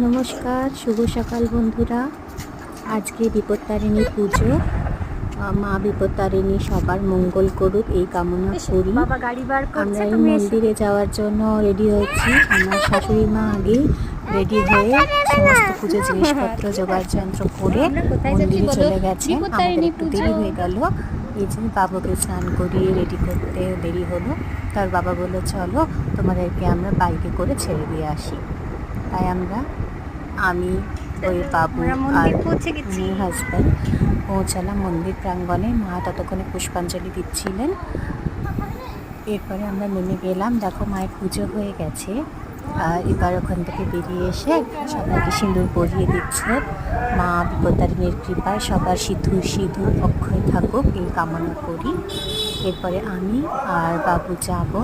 নমস্কার, শুভ সকাল বন্ধুরা। আজকে বিপত্তারিণী পুজো। মা বিপত্তারিণী সবার মঙ্গল করুক এই কামনা করি। আমরা এই মন্দিরে যাওয়ার জন্য রেডি হয়েছি। আমার শাশুড়ি মা আগেই রেডি হয়ে সমস্ত পুজো জিনিসপত্র জোগাড় যন্ত্র করে মন্দিরে চলে গেছেন। আমাদের একটু দেরি হয়ে গেল। এই যে বাবাকে স্নান করিয়ে রেডি করতে দেরি হলো। তার বাবা বললো চলো তোমাদেরকে আমরা বাইকে করে ছেড়ে দিয়ে আসি। তাই আমি ওই বাবু আর হাজব্যান্ড পৌঁছালাম মন্দির প্রাঙ্গণে। মা ততক্ষণে পুষ্পাঞ্জলি দিচ্ছিলেন। এরপরে আমরা নেমে গেলাম। দেখো মায়ের পুজো হয়ে গেছে। এবার ওখান থেকে বেরিয়ে এসে সবাইকে সিঁদুর পরিয়ে দিচ্ছে। মা বিপত্তারিণীর কৃপায় সবার সিঁদুর অক্ষয় থাকুক এই কামনা করি। এরপরে আমি আর বাবু যাবো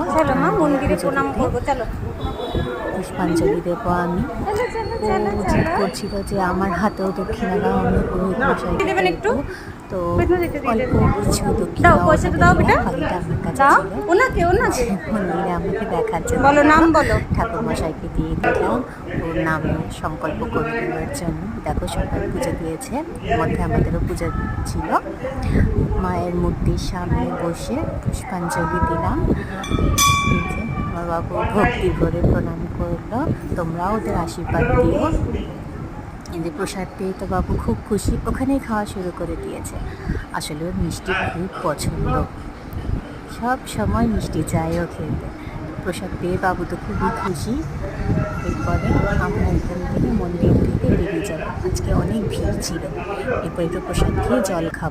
মন্দিরে প্রণাম করবো। চলো পুষ্পাঞ্জলি দেবো। আমি জিদ করছিল যে আমার হাতেও দক্ষিণা দাও, আমি পুরোহিত মশাইকে একটু তো অল্প কিছু দক্ষিণা ফাঁকিটা আমার কাছে ছিল। মন্দিরে আমাকে দেখাচ্ছে, বলো নাম বলো, ঠাকুর মশাইকে দিয়ে দিলাম ওর নামে সংকল্প করে দেওয়ার জন্য। দেখো সবাই পুজো দিয়েছে, মধ্যে আমাদেরও পুজো ছিল। মায়ের মূর্তির সামনে বসে পুষ্পাঞ্জলি দিলাম। আমার বাবু ভক্তি করে প্রণাম করলো। তোমরাও ওদের আশীর্বাদ দিও। এই যে প্রসাদ পেয়ে তো বাবু খুব খুশি, ওখানেই খাওয়া শুরু করে দিয়েছে। আসলে ওর মিষ্টি খুব পছন্দ, সব সময় মিষ্টি চাইও খেতে। প্রসাদ পেয়ে বাবু তো খুবই খুশি। এরপরে আমরা এখান থেকে মন্দির থেকে বেরিয়ে যাবো। আজকে অনেক ভিড় ছিল। এরপরে একটু প্রসাদ খেয়ে জল খাবো।